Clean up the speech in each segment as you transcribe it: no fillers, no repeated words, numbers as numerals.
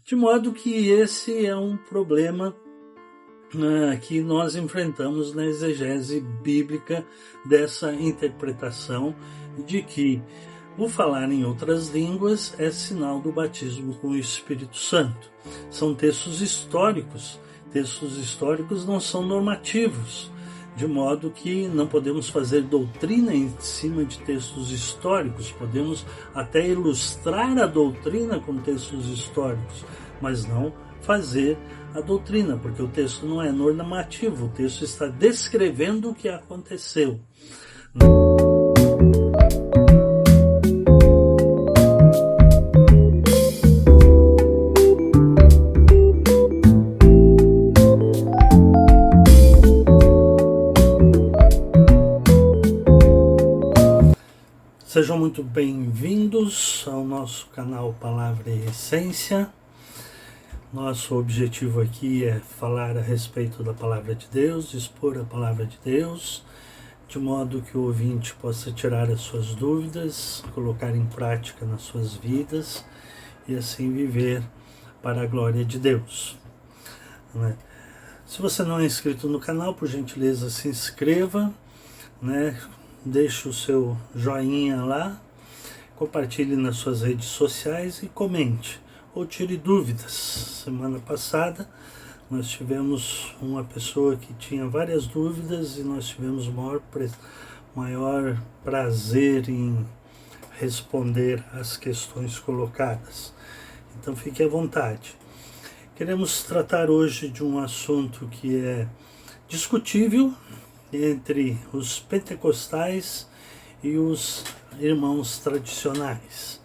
De modo que esse é um problema que nós enfrentamos na exegese bíblica dessa interpretação de que o falar em outras línguas é sinal do batismo com o Espírito Santo. São textos históricos. Textos históricos não são normativos, de modo que não podemos fazer doutrina em cima de textos históricos. Podemos até ilustrar a doutrina com textos históricos, mas não fazer a doutrina, porque o texto não é normativo, o texto está descrevendo o que aconteceu. Sejam muito bem-vindos ao nosso canal Palavra e Essência. Nosso objetivo aqui é falar a respeito da Palavra de Deus, expor a Palavra de Deus, de modo que o ouvinte possa tirar as suas dúvidas, colocar em prática nas suas vidas e assim viver para a glória de Deus. Se você não é inscrito no canal, por gentileza se inscreva, deixe o seu joinha lá, compartilhe nas suas redes sociais e comente ou tire dúvidas. Semana passada nós tivemos uma pessoa que tinha várias dúvidas e nós tivemos maior prazer em responder às questões colocadas. Então fique à vontade. Queremos tratar hoje de um assunto que é discutível entre os pentecostais e os irmãos tradicionais.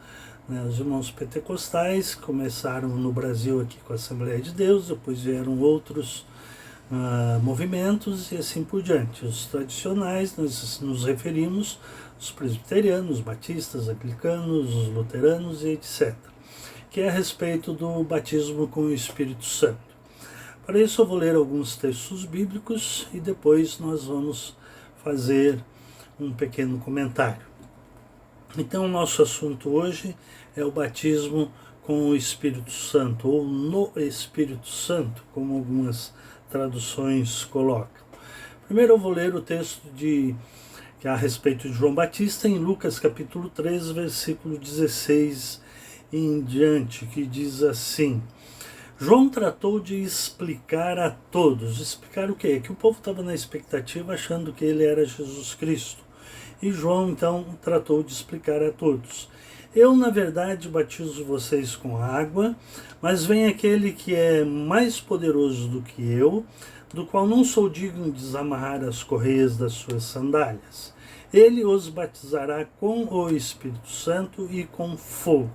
Os irmãos pentecostais começaram no Brasil aqui com a Assembleia de Deus, depois vieram outros movimentos e assim por diante. Os tradicionais, nós nos referimos aos presbiterianos, batistas, anglicanos, os luteranos e etc., que é a respeito do batismo com o Espírito Santo. Para isso eu vou ler alguns textos bíblicos e depois nós vamos fazer um pequeno comentário. Então o nosso assunto hoje é o batismo com o Espírito Santo, ou no Espírito Santo, como algumas traduções colocam. Primeiro eu vou ler o texto que é a respeito de João Batista em Lucas capítulo 3, versículo 16 em diante, que diz assim: João tratou de explicar a todos. Explicar o quê? Que o povo estava na expectativa achando que ele era Jesus Cristo. E João, então, tratou de explicar a todos. Eu, na verdade, batizo vocês com água, mas vem aquele que é mais poderoso do que eu, do qual não sou digno de desamarrar as correias das suas sandálias. Ele os batizará com o Espírito Santo e com fogo.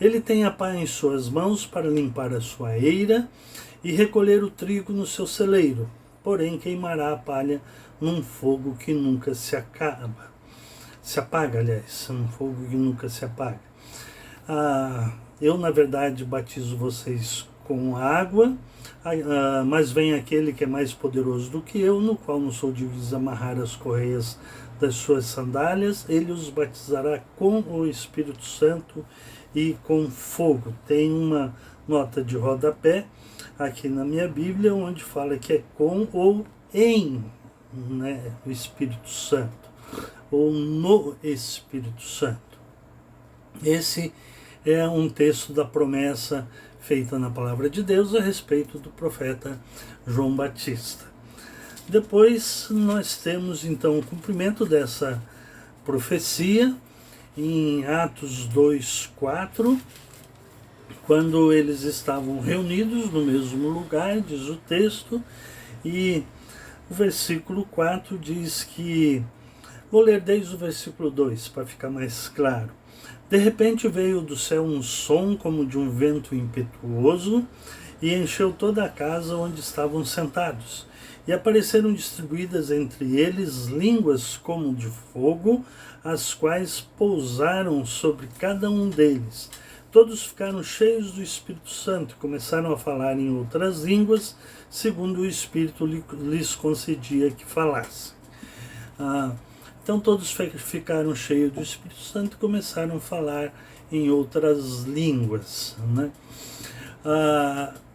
Ele tem a pá em suas mãos para limpar a sua eira e recolher o trigo no seu celeiro, porém queimará a palha num fogo que nunca se apaga, um fogo que nunca se apaga. Eu, na verdade, batizo vocês com água, mas vem aquele que é mais poderoso do que eu, no qual não sou digno de desamarrar as correias das suas sandálias. Ele os batizará com o Espírito Santo e com fogo. Tem uma nota de rodapé aqui na minha Bíblia, onde fala que é com ou em o Espírito Santo, ou no Espírito Santo. Esse é um texto da promessa feita na Palavra de Deus a respeito do profeta João Batista. Depois nós temos então o cumprimento dessa profecia em Atos 2:4, quando eles estavam reunidos no mesmo lugar, diz o texto, e o versículo 4 diz que, vou ler desde o versículo 2 para ficar mais claro. De repente veio do céu um som como de um vento impetuoso e encheu toda a casa onde estavam sentados. E apareceram distribuídas entre eles línguas como de fogo, as quais pousaram sobre cada um deles. Todos ficaram cheios do Espírito Santo e começaram a falar em outras línguas, segundo o Espírito lhes concedia que falassem. Então todos ficaram cheios do Espírito Santo e começaram a falar em outras línguas.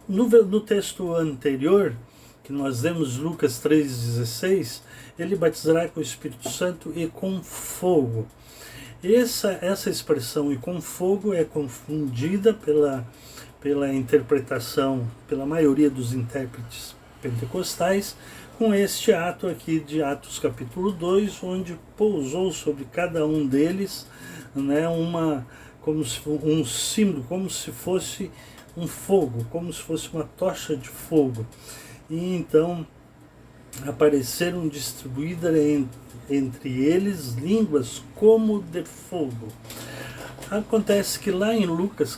No texto anterior, que nós lemos, Lucas 3,16, ele batizará com o Espírito Santo e com fogo. Essa expressão "e com fogo" é confundida pela interpretação, pela maioria dos intérpretes pentecostais, com este ato aqui de Atos capítulo 2, onde pousou sobre cada um deles, né, um símbolo, como se fosse um fogo, como se fosse uma tocha de fogo. E então apareceram distribuídas entre eles línguas como de fogo. Acontece que lá em Lucas,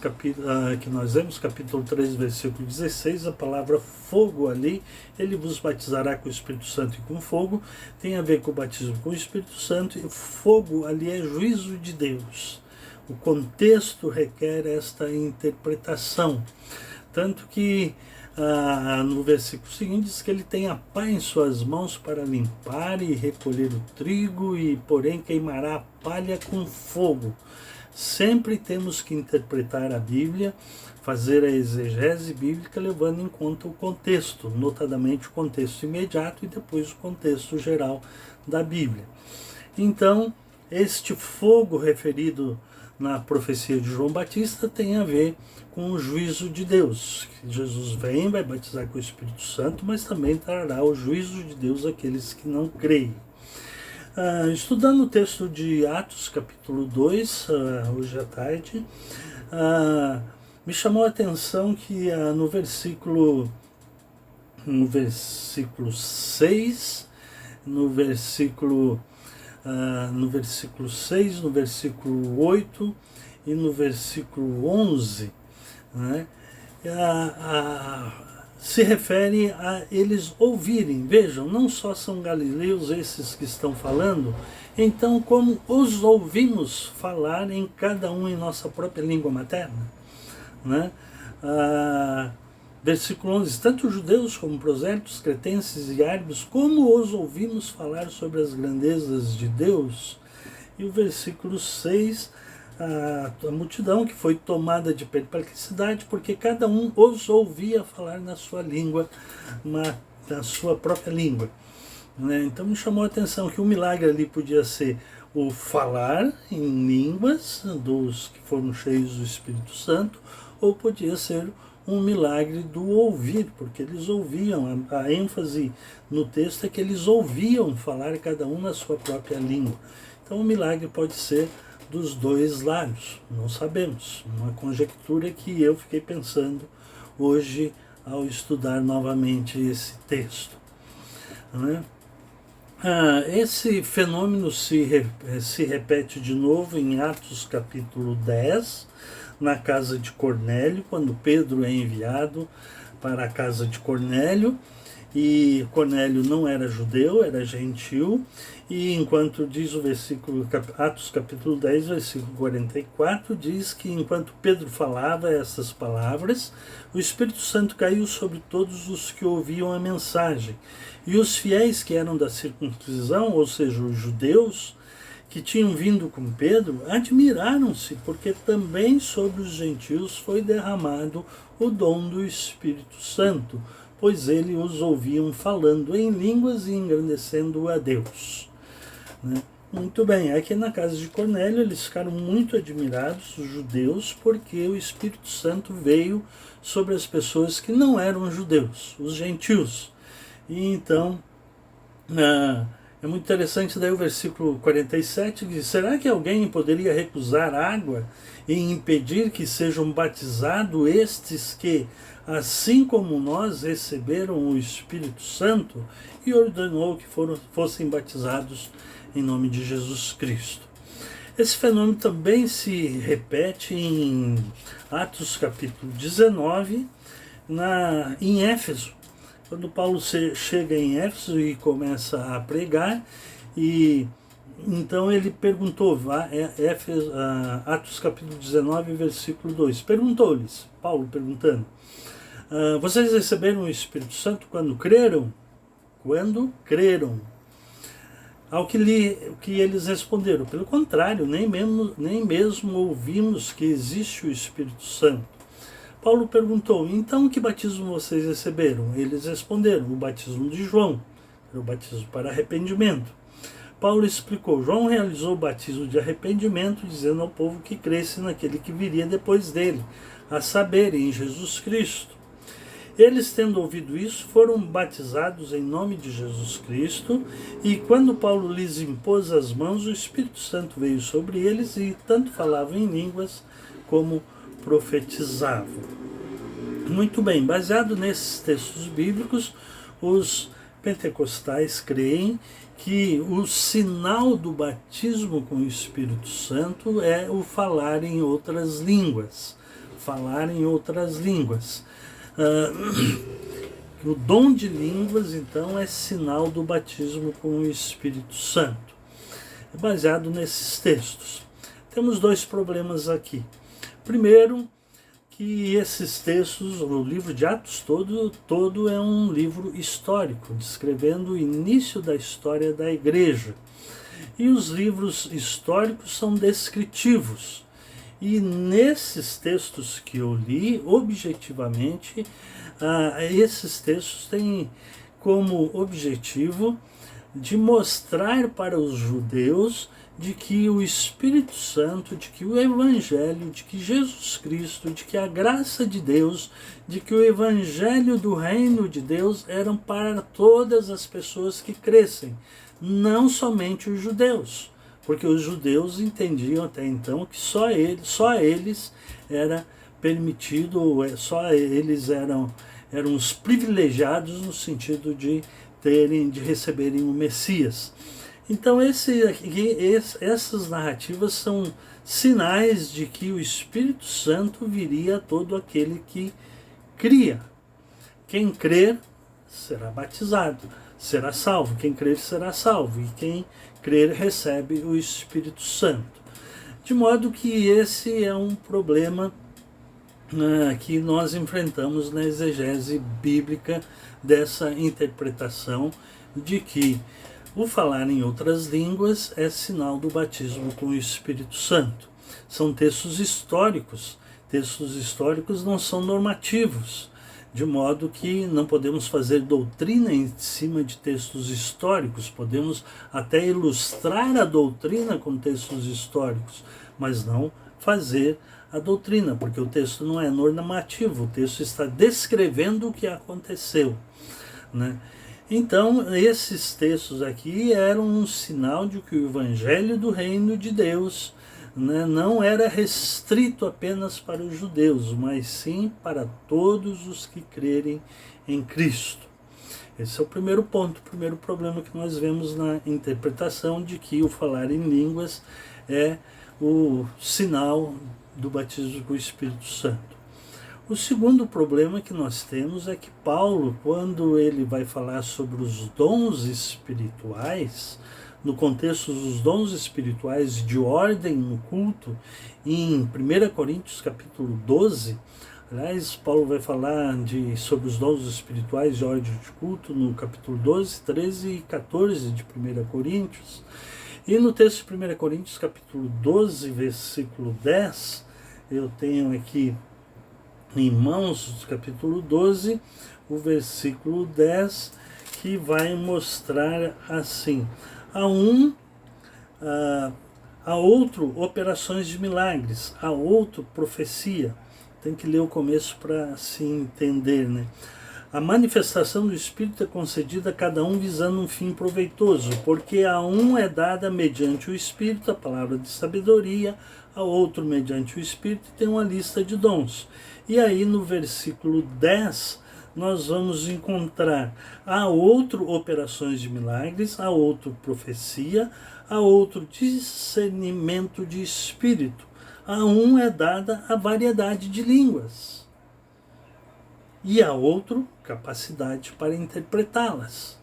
que nós vemos, capítulo 3, versículo 16, a palavra fogo ali, ele vos batizará com o Espírito Santo e com fogo, tem a ver com o batismo com o Espírito Santo, e fogo ali é juízo de Deus. O contexto requer esta interpretação. Tanto que no versículo seguinte diz que ele tem a pá em suas mãos para limpar e recolher o trigo, e porém queimará a palha com fogo. Sempre temos que interpretar a Bíblia, fazer a exegese bíblica levando em conta o contexto, notadamente o contexto imediato e depois o contexto geral da Bíblia. Então, este fogo referido na profecia de João Batista tem a ver com o juízo de Deus. Jesus vem, vai batizar com o Espírito Santo, mas também trará o juízo de Deus àqueles que não creem. Estudando o texto de Atos, capítulo 2, hoje à tarde, me chamou a atenção que no versículo 6, no versículo 6, no versículo 8 e no versículo 11, né, se refere a eles ouvirem. Vejam, não só são galileus esses que estão falando, então como os ouvimos falar em cada um em nossa própria língua materna, né? Versículo 11, tanto judeus como prosélitos, cretenses e árabes, como os ouvimos falar sobre as grandezas de Deus. E o versículo 6, a multidão que foi tomada de perplexidade, porque cada um os ouvia falar na sua língua, na sua própria língua. Então me chamou a atenção que o milagre ali podia ser o falar em línguas dos que foram cheios do Espírito Santo, ou podia ser um milagre do ouvir, porque eles ouviam, a ênfase no texto é que eles ouviam falar cada um na sua própria língua. Então o milagre pode ser dos dois lados, não sabemos. Uma conjectura que eu fiquei pensando hoje ao estudar novamente esse texto, né? Esse fenômeno se repete de novo em Atos capítulo 10, na casa de Cornélio, quando Pedro é enviado para a casa de Cornélio, e Cornélio não era judeu, era gentil, e enquanto diz o versículo, Atos capítulo 10, versículo 44, diz que enquanto Pedro falava essas palavras, o Espírito Santo caiu sobre todos os que ouviam a mensagem, e os fiéis que eram da circuncisão, ou seja, os judeus, que tinham vindo com Pedro, admiraram-se, porque também sobre os gentios foi derramado o dom do Espírito Santo, pois ele os ouviam falando em línguas e engrandecendo a Deus. Né? Muito bem, aqui na casa de Cornélio eles ficaram muito admirados, os judeus, porque o Espírito Santo veio sobre as pessoas que não eram judeus, os gentios. E então, é muito interessante daí o versículo 47, que diz: será que alguém poderia recusar água e impedir que sejam batizados estes que, assim como nós, receberam o Espírito Santo? E ordenou que fossem batizados em nome de Jesus Cristo. Esse fenômeno também se repete em Atos capítulo 19, em Éfeso. Quando Paulo chega em Éfeso e começa a pregar, e então ele perguntou, Atos capítulo 19, versículo 2, perguntou-lhes, Paulo perguntando, vocês receberam o Espírito Santo quando creram? Quando creram. Ao que eles responderam, pelo contrário, nem mesmo ouvimos que existe o Espírito Santo. Paulo perguntou: então que batismo vocês receberam? Eles responderam: o batismo de João, o batismo para arrependimento. Paulo explicou: João realizou o batismo de arrependimento, dizendo ao povo que cresce naquele que viria depois dele, a saber, em Jesus Cristo. Eles, tendo ouvido isso, foram batizados em nome de Jesus Cristo, e quando Paulo lhes impôs as mãos, o Espírito Santo veio sobre eles, e tanto falavam em línguas como profetizavam. Muito bem, baseado nesses textos bíblicos, os pentecostais creem que o sinal do batismo com o Espírito Santo é o falar em outras línguas. Falar em outras línguas. O dom de línguas, então, é sinal do batismo com o Espírito Santo. É baseado nesses textos. Temos dois problemas aqui. Primeiro, que esses textos, o livro de Atos todo é um livro histórico, descrevendo o início da história da igreja. E os livros históricos são descritivos. E nesses textos que eu li, objetivamente, esses textos têm como objetivo de mostrar para os judeus de que o Espírito Santo, de que o Evangelho, de que Jesus Cristo, de que a graça de Deus, de que o Evangelho do Reino de Deus eram para todas as pessoas que crescem, não somente os judeus. Porque os judeus entendiam até então que só eles era permitido, só eles eram os privilegiados no sentido de receberem o Messias. Então essas narrativas são sinais de que o Espírito Santo viria a todo aquele que cria. Quem crer será batizado, será salvo. Quem crer será salvo. E quem crer recebe o Espírito Santo. De modo que esse é um problema que nós enfrentamos na exegese bíblica dessa interpretação de que o falar em outras línguas é sinal do batismo com o Espírito Santo. São textos históricos. Textos históricos não são normativos, de modo que não podemos fazer doutrina em cima de textos históricos. Podemos até ilustrar a doutrina com textos históricos, mas não fazer a doutrina, porque o texto não é normativo, o texto está descrevendo o que aconteceu, né? Então, esses textos aqui eram um sinal de que o Evangelho do Reino de Deus, né, não era restrito apenas para os judeus, mas sim para todos os que crerem em Cristo. Esse é o primeiro ponto, o primeiro problema que nós vemos na interpretação de que o falar em línguas é o sinal do batismo com o Espírito Santo. O segundo problema que nós temos é que Paulo, quando ele vai falar sobre os dons espirituais, no contexto dos dons espirituais de ordem no culto, em 1 Coríntios capítulo 12, aliás, Paulo vai falar sobre os dons espirituais de ordem de culto no capítulo 12, 13 e 14 de 1 Coríntios. E no texto de 1 Coríntios capítulo 12, versículo 10, eu tenho aqui em mãos, capítulo 12, o versículo 10, que vai mostrar assim: a outro operações de milagres, a outro profecia. Tem que ler o começo para se entender, né? A manifestação do Espírito é concedida a cada um visando um fim proveitoso, porque a um é dada mediante o Espírito a palavra de sabedoria, a outro mediante o Espírito tem uma lista de dons. E aí no versículo 10 nós vamos encontrar a outro operações de milagres, a outro profecia, a outro discernimento de espírito. A um é dada a variedade de línguas e a outro capacidade para interpretá-las.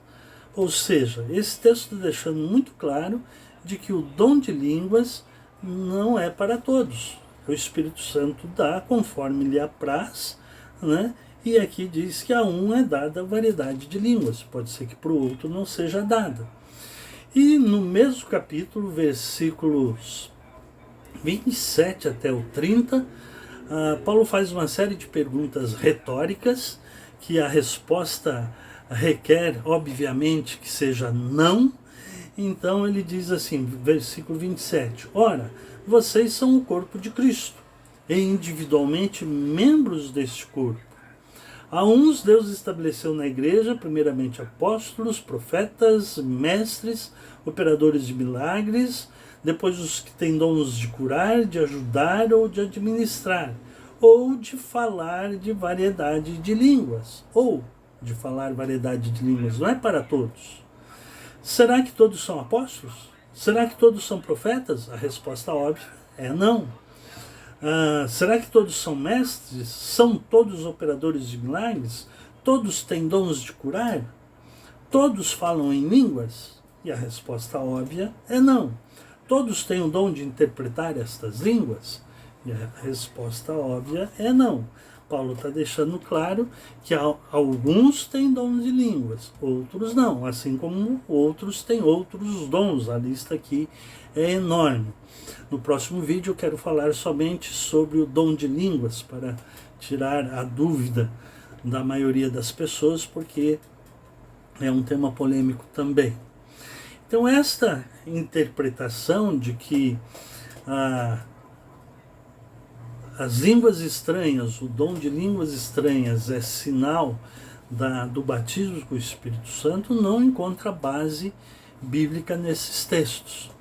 Ou seja, esse texto está deixando muito claro de que o dom de línguas não é para todos. O Espírito Santo dá conforme lhe apraz, né? E aqui diz que a um é dada a variedade de línguas. Pode ser que para o outro não seja dada. E no mesmo capítulo, versículos 27 até o 30, Paulo faz uma série de perguntas retóricas que a resposta requer, obviamente, que seja não. Então ele diz assim, versículo 27, ora, vocês são o corpo de Cristo, e individualmente membros deste corpo. A uns Deus estabeleceu na igreja, primeiramente apóstolos, profetas, mestres, operadores de milagres, depois os que têm dons de curar, de ajudar ou de administrar, ou de falar de variedade de línguas, não é para todos. Será que todos são apóstolos? Será que todos são profetas? A resposta óbvia é não. Será que todos são mestres? São todos operadores de milagres? Todos têm dons de curar? Todos falam em línguas? E a resposta óbvia é não. Todos têm o dom de interpretar estas línguas? E a resposta óbvia é não. Paulo está deixando claro que alguns têm dons de línguas, outros não, assim como outros têm outros dons. A lista aqui é enorme. No próximo vídeo eu quero falar somente sobre o dom de línguas, para tirar a dúvida da maioria das pessoas, porque é um tema polêmico também. Então esta interpretação de que as línguas estranhas, o dom de línguas estranhas é sinal do batismo com o Espírito Santo, não encontra base bíblica nesses textos.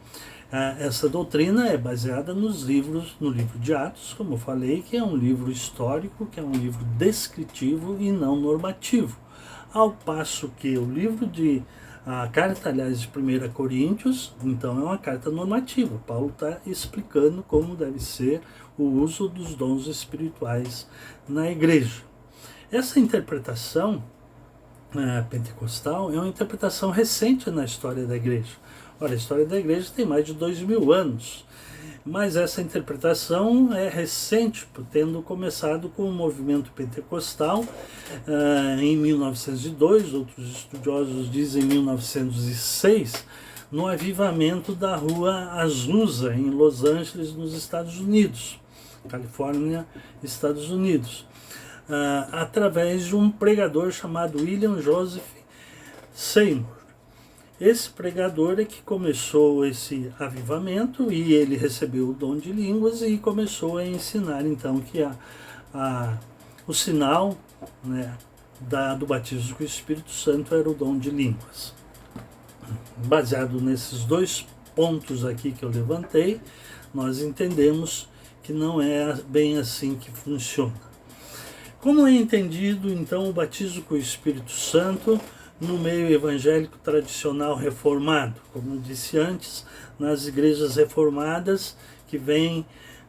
Essa doutrina é baseada no livro de Atos, como eu falei, que é um livro histórico, que é um livro descritivo e não normativo. Ao passo que o livro a carta, aliás, de 1 Coríntios, então é uma carta normativa. Paulo está explicando como deve ser o uso dos dons espirituais na igreja. Essa interpretação pentecostal é uma interpretação recente na história da igreja. Ora, a história da igreja tem mais de 2000 anos, mas essa interpretação é recente, tendo começado com o movimento pentecostal em 1902, outros estudiosos dizem 1906, no avivamento da rua Azusa, em Los Angeles, nos Estados Unidos, Califórnia, Estados Unidos, através de um pregador chamado William Joseph Seymour. Esse pregador é que começou esse avivamento, e ele recebeu o dom de línguas e começou a ensinar então que o sinal, né, do batismo com o Espírito Santo era o dom de línguas. Baseado nesses dois pontos aqui que eu levantei, nós entendemos que não é bem assim que funciona. Como é entendido então o batismo com o Espírito Santo no meio evangélico tradicional reformado? Como eu disse antes, nas igrejas reformadas que vêm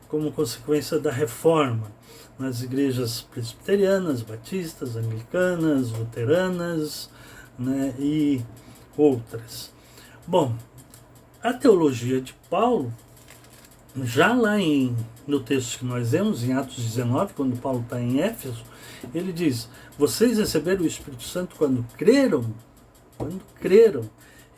como consequência da reforma, nas igrejas presbiterianas, batistas, anglicanas, luteranas, né, e outras. Bom, a teologia de Paulo, já lá no texto que nós vemos, em Atos 19, quando Paulo está em Éfeso, ele diz: vocês receberam o Espírito Santo quando creram? Quando creram.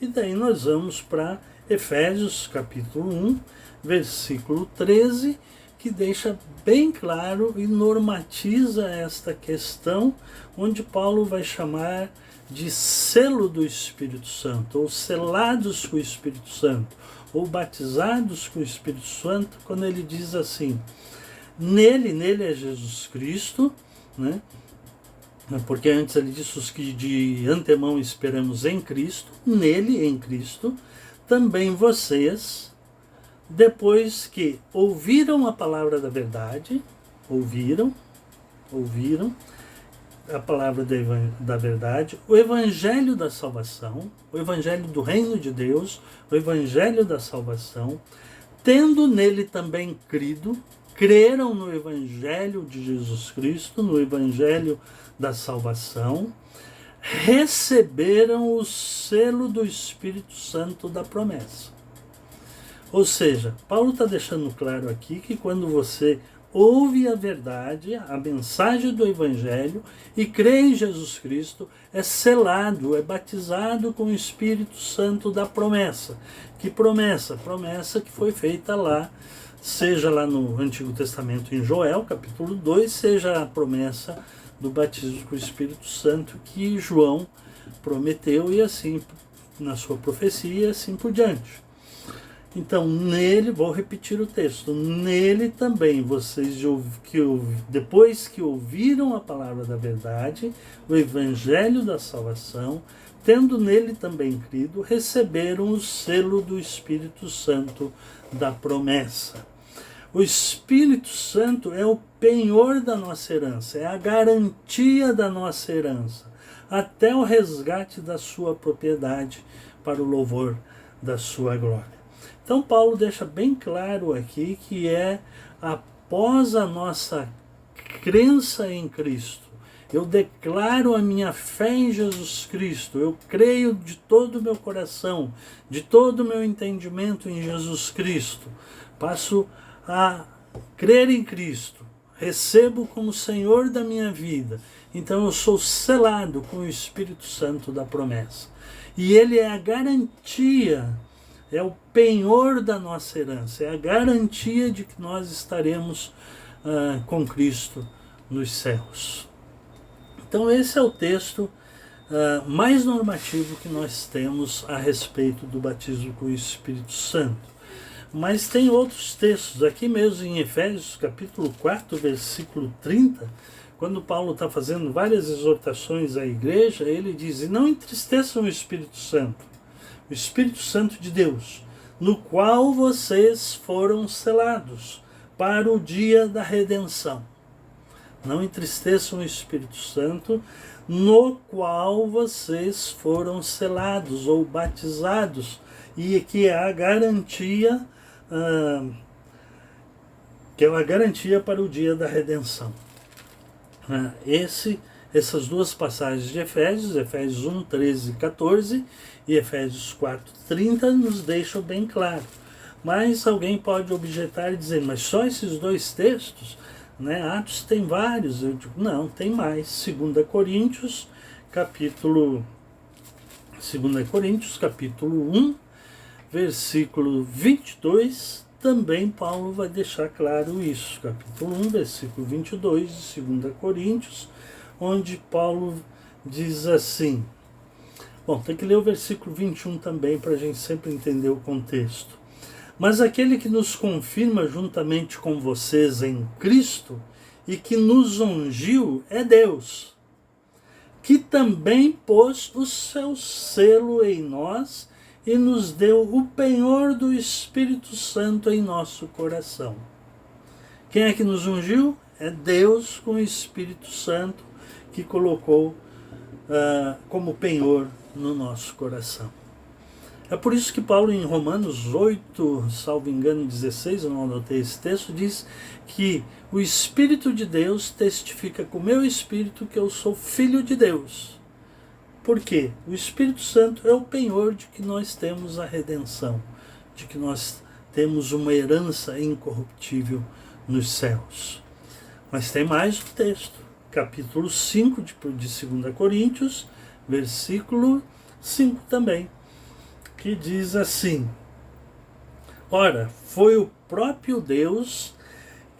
E daí nós vamos para Efésios capítulo 1, versículo 13, que deixa bem claro e normatiza esta questão, onde Paulo vai chamar de selo do Espírito Santo, ou selados com o Espírito Santo, ou batizados com o Espírito Santo, quando ele diz assim: nele é Jesus Cristo, né? Porque antes ele disse: os que de antemão esperamos em Cristo, nele, em Cristo, também vocês, depois que ouviram a palavra da verdade, ouviram a palavra da verdade, o evangelho da salvação, o evangelho do reino de Deus, o evangelho da salvação, tendo nele também crido, creram no evangelho de Jesus Cristo, no evangelho da salvação, receberam o selo do Espírito Santo da promessa. Ou seja, Paulo está deixando claro aqui que quando você ouve a verdade, a mensagem do Evangelho, e crê em Jesus Cristo, é selado, é batizado com o Espírito Santo da promessa. Que promessa? Promessa que foi feita lá seja lá no Antigo Testamento em Joel, capítulo 2, seja a promessa do batismo com o Espírito Santo que João prometeu e assim na sua profecia e assim por diante. Então, nele, vou repetir o texto, nele também vocês, depois que ouviram a palavra da verdade, o evangelho da salvação, tendo nele também crido, receberam o selo do Espírito Santo da promessa. O Espírito Santo é o penhor da nossa herança, é a garantia da nossa herança, até o resgate da sua propriedade para o louvor da sua glória. Então Paulo deixa bem claro aqui que é após a nossa crença em Cristo, eu declaro a minha fé em Jesus Cristo, eu creio de todo o meu coração, de todo o meu entendimento em Jesus Cristo, passo a crer em Cristo, recebo como Senhor da minha vida, então eu sou selado com o Espírito Santo da promessa. E ele é a garantia, é o penhor da nossa herança, é a garantia de que nós estaremos com Cristo nos céus. Então esse é o texto mais normativo que nós temos a respeito do batismo com o Espírito Santo. Mas tem outros textos, aqui mesmo em Efésios capítulo 4, versículo 30, quando Paulo está fazendo várias exortações à igreja, ele diz: e não entristeçam o Espírito Santo de Deus, no qual vocês foram selados para o dia da redenção. Não entristeçam o Espírito Santo, no qual vocês foram selados ou batizados, e que é a garantia, para o dia da redenção. Essas duas passagens de Efésios 1, 13 e 14 e Efésios 4, 30 nos deixam bem claro. Mas alguém pode objetar e dizer, mas só esses dois textos? Atos tem vários. Eu digo, não, tem mais. 2 Coríntios, capítulo 1, versículo 22, também Paulo vai deixar claro isso. Capítulo 1, versículo 22 de 2 Coríntios, onde Paulo diz assim. Bom, tem que ler o versículo 21 também para a gente sempre entender o contexto. Mas aquele que nos confirma juntamente com vocês em Cristo e que nos ungiu é Deus, que também pôs o seu selo em nós e nos deu o penhor do Espírito Santo em nosso coração. Quem é que nos ungiu? É Deus com o Espírito Santo que colocou como penhor no nosso coração. É por isso que Paulo em Romanos 8, salvo engano 16, eu não anotei esse texto, diz que o Espírito de Deus testifica com o meu espírito que eu sou filho de Deus. Por quê? O Espírito Santo é o penhor de que nós temos a redenção, de que nós temos uma herança incorruptível nos céus. Mas tem mais um texto, capítulo 5 de 2 Coríntios, versículo 5 também, que diz assim: ora, foi o próprio Deus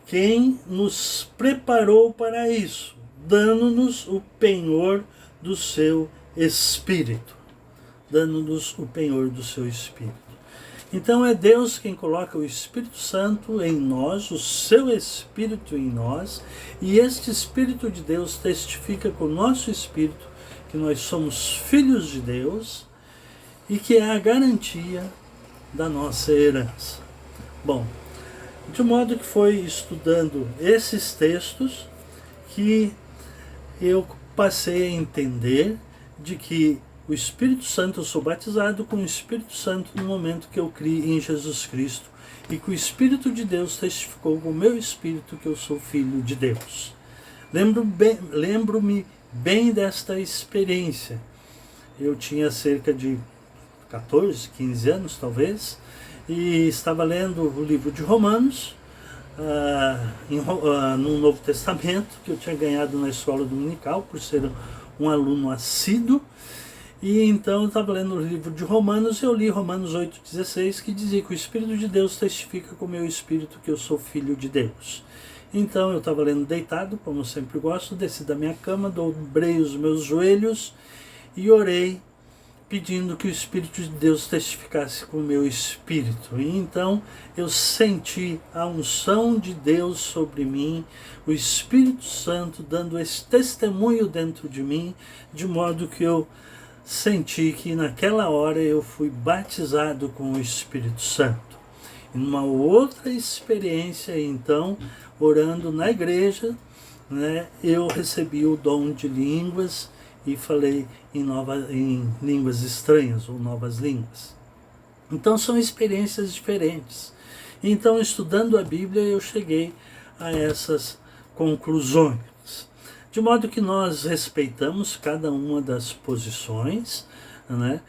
quem nos preparou para isso, dando-nos o penhor do seu Espírito. Dando-nos o penhor do seu Espírito. Então é Deus quem coloca o Espírito Santo em nós, o seu Espírito em nós, e este Espírito de Deus testifica com o nosso Espírito que nós somos filhos de Deus e que é a garantia da nossa herança. Bom, de modo que foi estudando esses textos que eu passei a entender de que o Espírito Santo, eu sou batizado com o Espírito Santo no momento que eu criei em Jesus Cristo, e que o Espírito de Deus testificou com o meu espírito que eu sou filho de Deus. Lembro-me bem desta experiência. Eu tinha cerca de 14, 15 anos talvez, e estava lendo o livro de Romanos, no Novo Testamento, que eu tinha ganhado na escola dominical, por ser um aluno assíduo, E então eu estava lendo o livro de Romanos, e eu li Romanos 8,16, que dizia que o Espírito de Deus testifica com o meu espírito que eu sou filho de Deus. Então eu estava lendo deitado, como eu sempre gosto, desci da minha cama, dobrei os meus joelhos e orei, pedindo que o Espírito de Deus testificasse com o meu espírito. E então eu senti a unção de Deus sobre mim, o Espírito Santo dando esse testemunho dentro de mim, de modo que eu senti que naquela hora eu fui batizado com o Espírito Santo. Em uma outra experiência, então, orando na igreja, né, eu recebi o dom de línguas e falei em línguas estranhas ou novas línguas. Então são experiências diferentes. Então, estudando a Bíblia, eu cheguei a essas conclusões. De modo que nós respeitamos cada uma das posições, né?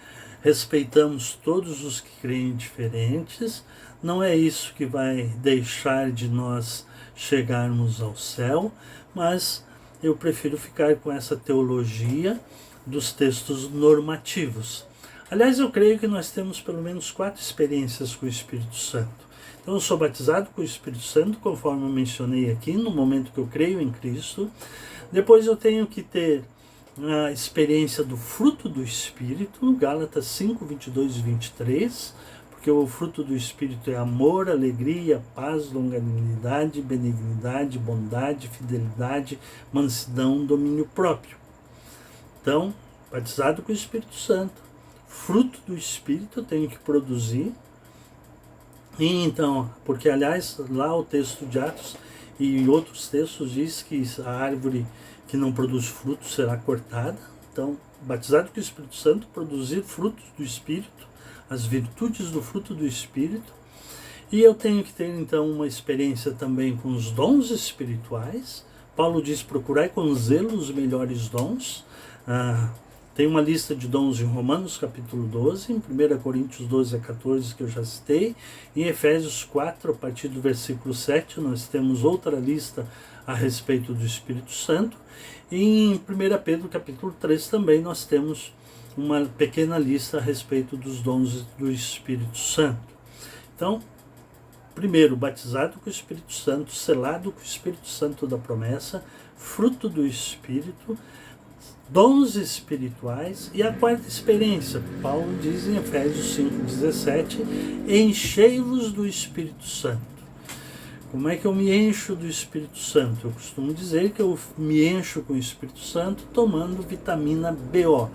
Respeitamos todos os que creem diferentes. Não é isso que vai deixar de nós chegarmos ao céu, mas eu prefiro ficar com essa teologia dos textos normativos. Aliás, eu creio que nós temos pelo menos 4 experiências com o Espírito Santo. Então, eu sou batizado com o Espírito Santo, conforme eu mencionei aqui, no momento que eu creio em Cristo. Depois eu tenho que ter a experiência do fruto do Espírito, Gálatas 5, 22 e 23, porque o fruto do Espírito é amor, alegria, paz, longanimidade, benignidade, bondade, fidelidade, mansidão, domínio próprio. Então, batizado com o Espírito Santo, fruto do Espírito eu tenho que produzir. E então, porque aliás, lá o texto de Atos e em outros textos diz que a árvore que não produz fruto será cortada. Então, batizado com o Espírito Santo, produzir frutos do Espírito, as virtudes do fruto do Espírito. E eu tenho que ter então uma experiência também com os dons espirituais. Paulo diz: procurai com zelo os melhores dons. Tem uma lista de dons em Romanos capítulo 12, em 1 Coríntios 12 a 14 que eu já citei, em Efésios 4, a partir do versículo 7, nós temos outra lista a respeito do Espírito Santo, e em 1 Pedro capítulo 3 também nós temos uma pequena lista a respeito dos dons do Espírito Santo. Então, primeiro, batizado com o Espírito Santo, selado com o Espírito Santo da promessa, fruto do Espírito, dons espirituais. E a quarta experiência, Paulo diz em Efésios 5,17, enchei-vos do Espírito Santo. Como é que eu me encho do Espírito Santo? Eu costumo dizer que eu me encho com o Espírito Santo tomando vitamina BO,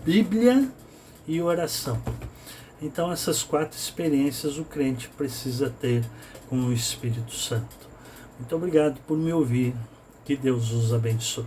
Bíblia e oração. Então, essas 4 experiências o crente precisa ter com o Espírito Santo. Muito obrigado por me ouvir. Que Deus os abençoe.